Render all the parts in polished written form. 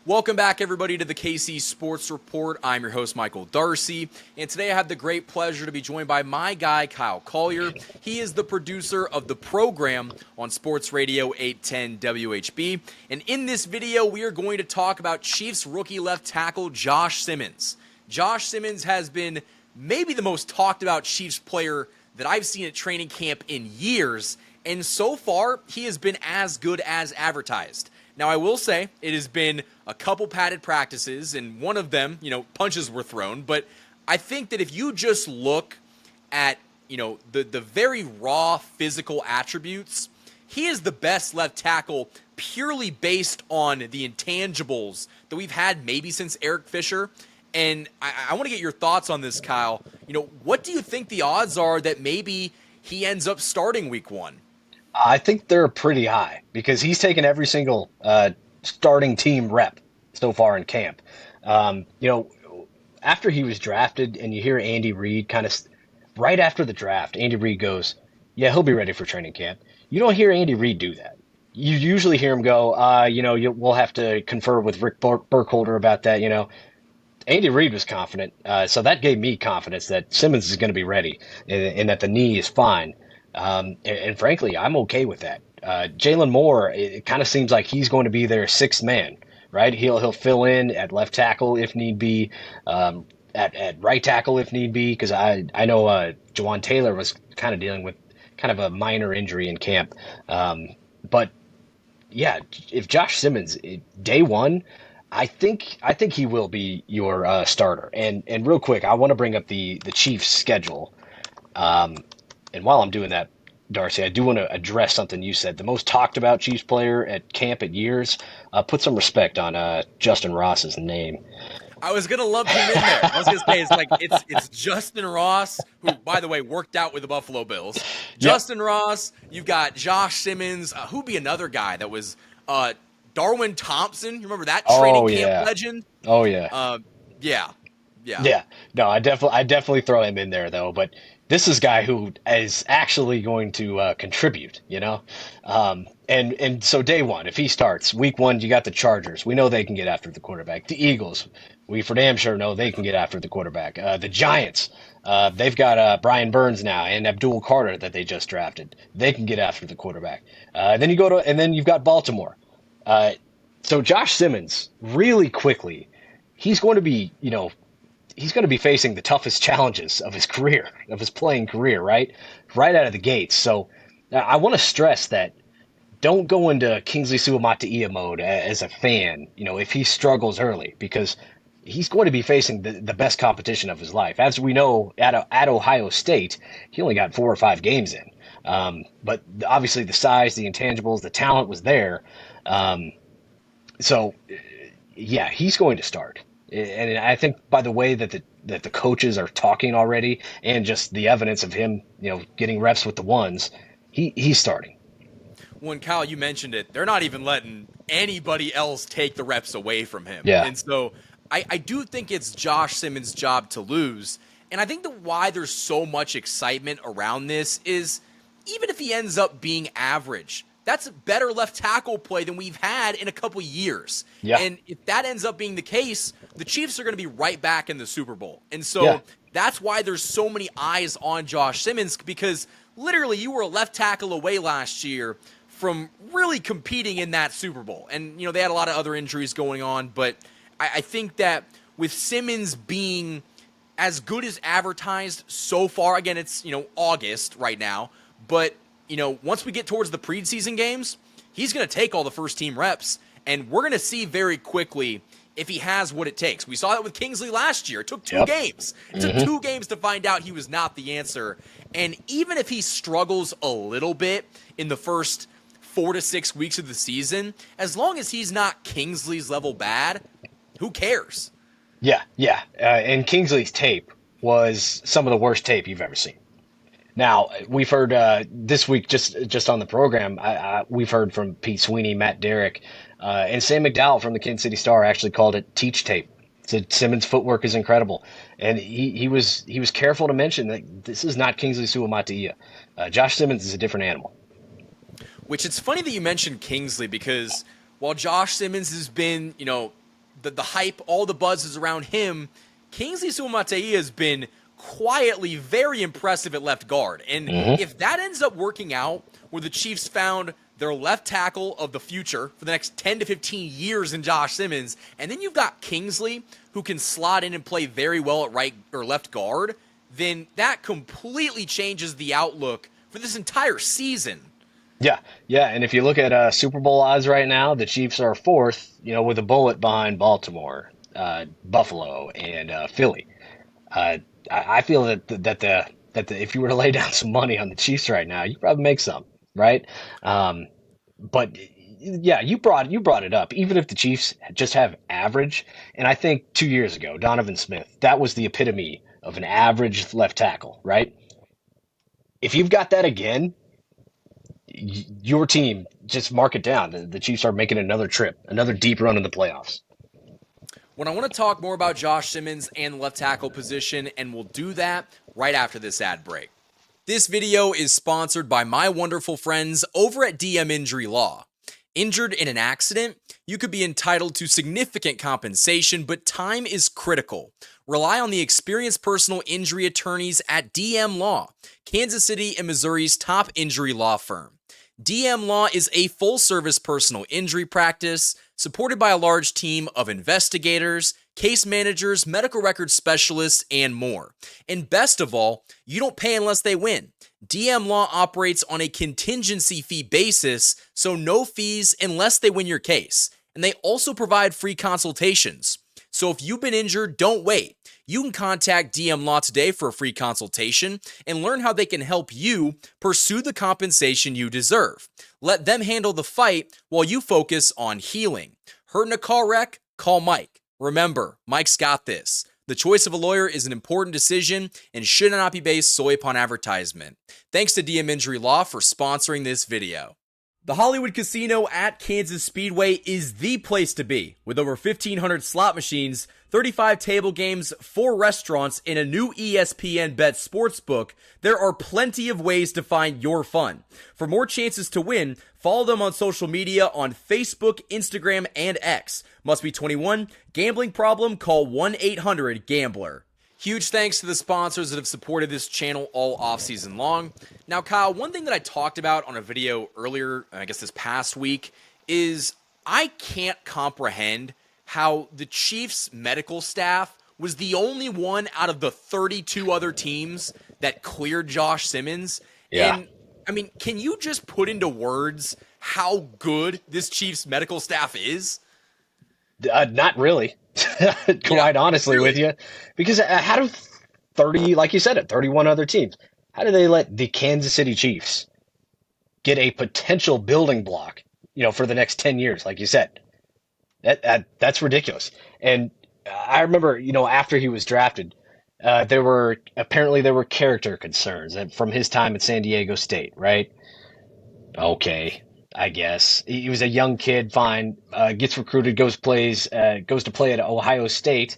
Welcome back, everybody, to the KC Sports Report. I'm your host, Michael Darcy, and today I have the great pleasure to be joined by my guy, Kyle Collier. He is the producer of the program on Sports Radio 810 WHB, and in this video, we are going to talk about Chiefs rookie left tackle Josh Simmons. Josh Simmons has been maybe the most talked about Chiefs player that I've seen at training camp in years, and so far, he has been as good as advertised. Now, I will say it has been a couple padded practices, and one of them, punches were thrown. But I think that if you just look at, the very raw physical attributes, he is the best left tackle purely based on the intangibles that we've had maybe since Eric Fisher. And I want to get your thoughts on this, Kyle. What do you think the odds are that maybe he ends up starting week one? I think they're pretty high because he's taken every single starting team rep so far in camp. After he was drafted and you hear Andy Reid right after the draft, Andy Reid goes, yeah, he'll be ready for training camp. You don't hear Andy Reid do that. You usually hear him go, we'll have to confer with Rick Burkholder about that. Andy Reid was confident. So that gave me confidence that Simmons is going to be ready and that the knee is fine. And frankly, I'm okay with that. Jalen Moore, it kind of seems like he's going to be their sixth man, right? He'll fill in at left tackle if need be, at right tackle if need be, because I know Jawan Taylor was kind of dealing with kind of a minor injury in camp. But yeah, if Josh Simmons, day one, I think he will be your starter. And real quick, I want to bring up the Chiefs schedule. And while I'm doing that, Darcy, I do want to address something you said. The most talked about Chiefs player at camp at years. Put some respect on Justin Ross's name. I was gonna lump him in there. I was gonna say it's Justin Ross, who, by the way, worked out with the Buffalo Bills. Justin Ross. You've got Josh Simmons. Who'd be another guy that was Darwin Thompson? You remember that training camp legend? Oh yeah. Yeah. No, I definitely throw him in there though, but. This is a guy who is actually going to contribute, and so day one, if he starts, week one, you got the Chargers. We know they can get after the quarterback. The Eagles, we for damn sure know they can get after the quarterback. The Giants, they've got Brian Burns now and Abdul Carter that they just drafted. They can get after the quarterback. Then you've got Baltimore. So Josh Simmons, really quickly, he's going to be, he's going to be facing the toughest challenges of his career, of his playing career, right out of the gates. So I want to stress that don't go into Kingsley Suamataia mode as a fan, if he struggles early, because he's going to be facing the best competition of his life. As we know, at Ohio State, he only got 4 or 5 games in. But obviously the size, the intangibles, the talent was there. So, yeah, he's going to start. And I think by the way that the coaches are talking already, and just the evidence of him, getting reps with the ones, he's starting. When Kyle, you mentioned it, they're not even letting anybody else take the reps away from him. Yeah. And so I do think it's Josh Simmons' job to lose. And I think why there's so much excitement around this is even if he ends up being average, that's a better left tackle play than we've had in a couple years. Yeah. And if that ends up being the case, the Chiefs are going to be right back in the Super Bowl. And so that's why there's so many eyes on Josh Simmons, because literally you were a left tackle away last year from really competing in that Super Bowl. And, they had a lot of other injuries going on, but I think that with Simmons being as good as advertised so far, again, it's, August right now, but once we get towards the preseason games, he's going to take all the first-team reps, and we're going to see very quickly if he has what it takes. We saw that with Kingsley last year. It took 2 games. It took 2 games to find out he was not the answer. And even if he struggles a little bit in the first 4 to 6 weeks of the season, as long as he's not Kingsley's level bad, who cares? Yeah. And Kingsley's tape was some of the worst tape you've ever seen. Now, we've heard this week, just on the program, we've heard from Pete Sweeney, Matt Derrick, and Sam McDowell from the Kansas City Star actually called it teach tape. Said Simmons' footwork is incredible. And he was careful to mention that this is not Kingsley Suamataia. Josh Simmons is a different animal. Which it's funny that you mentioned Kingsley, because while Josh Simmons has been, the hype, all the buzz is around him. Kingsley Suamataia has been quietly very impressive at left guard. And if that ends up working out, where the Chiefs found their left tackle of the future for the next 10 to 15 years in Josh Simmons, and then you've got Kingsley, who can slot in and play very well at right or left guard, then that completely changes the outlook for this entire season. Yeah, yeah. And if you look at Super Bowl odds right now, the Chiefs are fourth, with a bullet behind Baltimore, Buffalo, and Philly. I feel that if you were to lay down some money on the Chiefs right now, you probably make some, right? But yeah, you brought it up. Even if the Chiefs just have average, and I think 2 years ago, Donovan Smith, that was the epitome of an average left tackle, right? If you've got that again, your team, just mark it down. The Chiefs are making another trip, another deep run in the playoffs. When I want to talk more about Josh Simmons and the left tackle position, and we'll do that right after this ad break. This video is sponsored by my wonderful friends over at DM Injury Law. Injured in an accident, you could be entitled to significant compensation, but time is critical. Rely on the experienced personal injury attorneys at DM Law, Kansas City and Missouri's top injury law firm. DM Law is a full-service personal injury practice supported by a large team of investigators, case managers, medical records specialists, and more. And best of all, you don't pay unless they win. DM Law operates on a contingency fee basis, so no fees unless they win your case. And they also provide free consultations. So if you've been injured, don't wait. You can contact DM Law today for a free consultation and learn how they can help you pursue the compensation you deserve. Let them handle the fight while you focus on healing. Hurt in a car wreck? Call Mike. Remember, Mike's got this. The choice of a lawyer is an important decision and should not be based solely upon advertisement. Thanks to DM Injury Law for sponsoring this video. The Hollywood Casino at Kansas Speedway is the place to be, with over 1,500 slot machines, 35 table games, 4 restaurants, and a new ESPN Bet sportsbook. There are plenty of ways to find your fun. For more chances to win, follow them on social media on Facebook, Instagram, and X. Must be 21. Gambling problem? Call 1-800-GAMBLER. Huge thanks to the sponsors that have supported this channel all offseason long. Now, Kyle, one thing that I talked about on a video earlier, I guess this past week, is I can't comprehend how the Chiefs' medical staff was the only one out of the 32 other teams that cleared Josh Simmons. Yeah. And, I mean, can you just put into words how good this Chiefs' medical staff is? Not really, quite honestly with you, because how do 30, like you said, 31 other teams, how do they let the Kansas City Chiefs get a potential building block, for the next 10 years, like you said? That's ridiculous. And I remember, after he was drafted, there were character concerns from his time at San Diego State, right? Okay. I guess he was a young kid, fine, gets recruited, goes to play at Ohio State.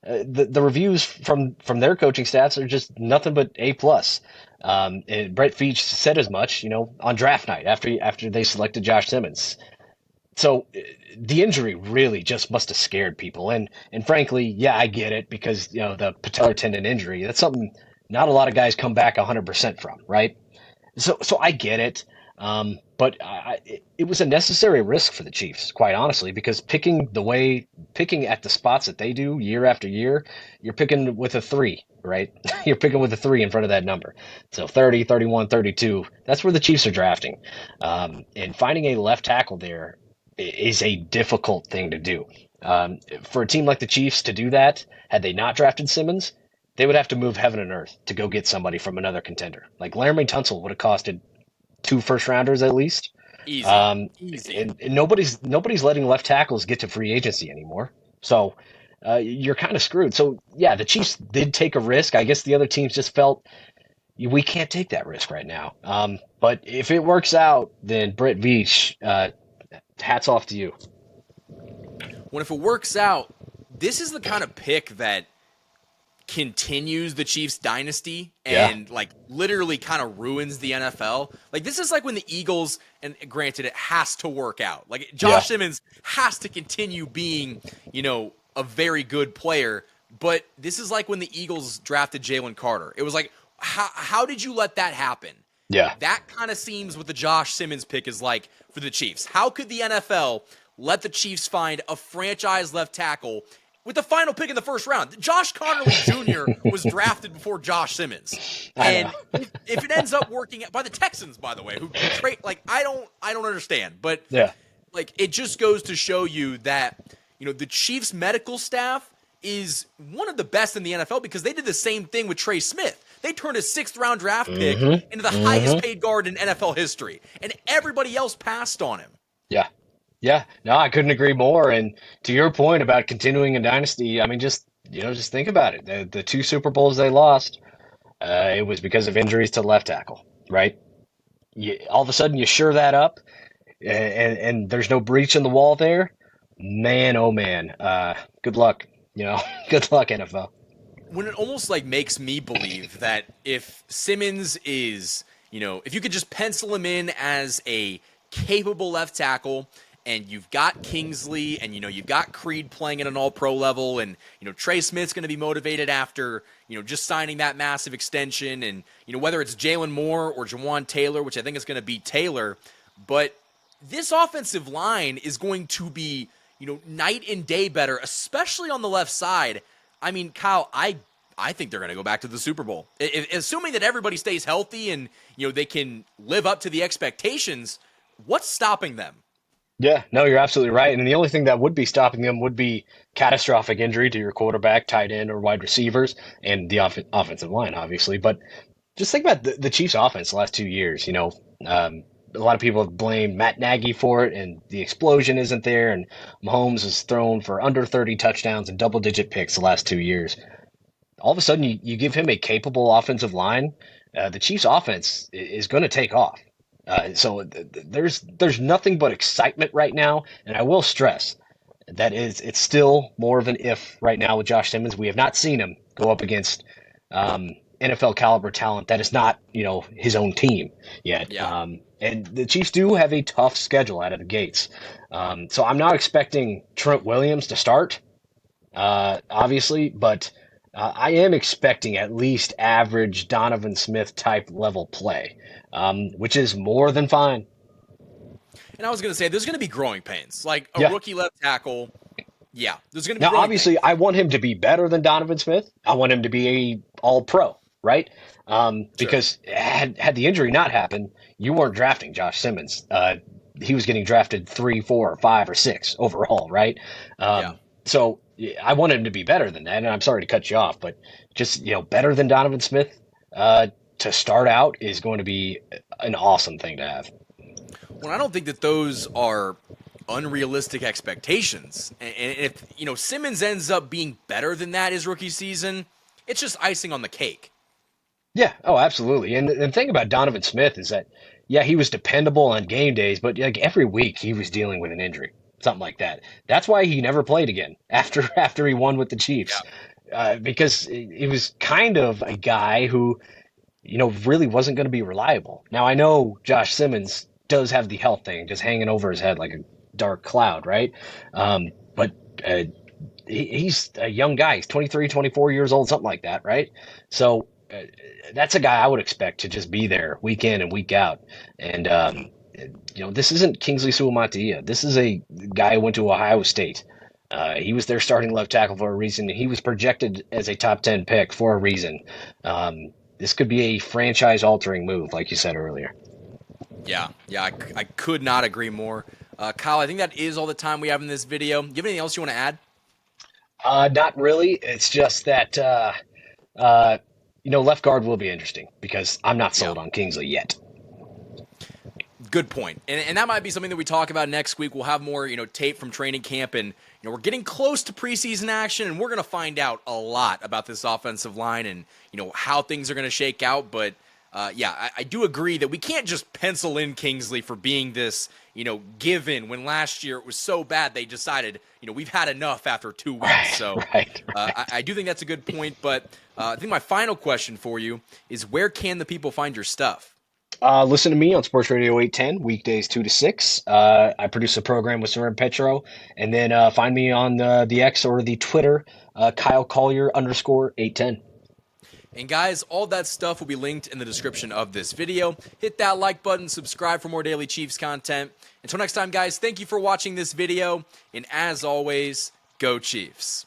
The reviews from their coaching staffs are just nothing but A plus. And Brett Veach said as much, on draft night after they selected Josh Simmons. So the injury really just must have scared people. And frankly, yeah, I get it, because the patellar tendon injury, that's something not a lot of guys come back 100% from, right? So I get it. But it was a necessary risk for the Chiefs, quite honestly, because picking at the spots that they do year after year, you're picking with a 3, right? You're picking with a 3 in front of that number. So 30, 31, 32, that's where the Chiefs are drafting. And finding a left tackle there is a difficult thing to do. For a team like the Chiefs to do that, had they not drafted Simmons, they would have to move heaven and earth to go get somebody from another contender. Like Laramie Tunsil would have costed 2 first-rounders at least. Easy. Easy. And nobody's letting left tackles get to free agency anymore. So you're kind of screwed. So, yeah, the Chiefs did take a risk. I guess the other teams just felt, we can't take that risk right now. But if it works out, then Brett Veach, hats off to you. If it works out, this is the kind of pick that continues the Chiefs dynasty and like literally kind of ruins the NFL. Like this is like when the Eagles, and granted it has to work out. Like Josh Simmons has to continue being, a very good player, but this is like when the Eagles drafted Jalen Carter. It was like, how did you let that happen? Yeah. That kind of seems what the Josh Simmons pick is like for the Chiefs. How could the NFL let the Chiefs find a franchise left tackle with the final pick in the first round? Josh Connerly Jr. was drafted before Josh Simmons. And if it ends up working by the Texans, by the way, who trade, like, I don't understand. But like, it just goes to show you that, the Chiefs medical staff is one of the best in the NFL because they did the same thing with Trey Smith. They turned a 6th round draft pick into the highest paid guard in NFL history, and everybody else passed on him. Yeah. Yeah. No, I couldn't agree more. And to your point about continuing a dynasty, I mean, just think about it. The 2 Super Bowls they lost, it was because of injuries to left tackle, right? All of a sudden you shore that up and there's no breach in the wall there. Man, oh man. Good luck, good luck, NFL. When it almost like makes me believe that if Simmons is, if you could just pencil him in as a capable left tackle, and you've got Kingsley, and you've got Creed playing at an all-pro level, and Trey Smith's going to be motivated after just signing that massive extension, and whether it's Jalen Moore or Jawan Taylor, which I think is going to be Taylor, but this offensive line is going to be night and day better, especially on the left side. I mean, Kyle, I think they're going to go back to the Super Bowl. Assuming that everybody stays healthy and, they can live up to the expectations, what's stopping them? Yeah, no, you're absolutely right. And the only thing that would be stopping them would be catastrophic injury to your quarterback, tight end, or wide receivers, and the offensive line, obviously. But just think about the Chiefs' offense the last 2 years. A lot of people have blamed Matt Nagy for it, and the explosion isn't there. And Mahomes has thrown for under 30 touchdowns and double-digit picks the last 2 years. All of a sudden, you give him a capable offensive line, the Chiefs' offense is going to take off. So there's nothing but excitement right now, and I will stress that it's still more of an if right now with Josh Simmons. We have not seen him go up against NFL caliber talent that is not his own team yet. Yeah. And the Chiefs do have a tough schedule out of the gates. So I'm not expecting Trent Williams to start, obviously, but I am expecting at least average Donovan Smith type level play, which is more than fine. And I was going to say, there's going to be growing pains. Like a rookie left tackle, there's going to be Now, obviously, pains. I want him to be better than Donovan Smith. I want him to be a all-pro, right? Because had the injury not happened, you weren't drafting Josh Simmons. He was getting drafted 3, 4, 5, or 6 overall, right? So I want him to be better than that. And I'm sorry to cut you off, but just better than Donovan Smith to start out is going to be an awesome thing to have. Well, I don't think that those are unrealistic expectations. And if Simmons ends up being better than that his rookie season, it's just icing on the cake. Yeah, oh, absolutely. And the thing about Donovan Smith is that, he was dependable on game days, but like every week he was dealing with an injury, something like that. That's why he never played again after he won with the Chiefs, because he was kind of a guy who, really wasn't going to be reliable. Now, I know Josh Simmons does have the health thing just hanging over his head like a dark cloud, right? But he's a young guy. He's 23, 24 years old, something like that, right? So that's a guy I would expect to just be there week in and week out. And, this isn't Kingsley Suamataia. This is a guy who went to Ohio State. He was their starting left tackle for a reason. He was projected as a top 10 pick for a reason. This could be a franchise-altering move, like you said earlier. Yeah, I could not agree more. Kyle, I think that is all the time we have in this video. Do you have anything else you want to add? Not really. It's just that, left guard will be interesting because I'm not sold on Kingsley yet. Good point. And that might be something that we talk about next week. We'll have more, tape from training camp, and we're getting close to preseason action, and we're going to find out a lot about this offensive line and how things are going to shake out. But yeah, I do agree that we can't just pencil in Kingsley for being this, given when last year it was so bad they decided, we've had enough after 2 weeks. So Right. I do think that's a good point. But I think my final question for you is, where can the people find your stuff? Listen to me on Sports Radio 810, weekdays 2 to 6. I produce a program with Sir Petro. And then find me on the X or the Twitter, Kyle Collier _810. And guys, all that stuff will be linked in the description of this video. Hit that like button, subscribe for more Daily Chiefs content. Until next time, guys, thank you for watching this video. And as always, go Chiefs.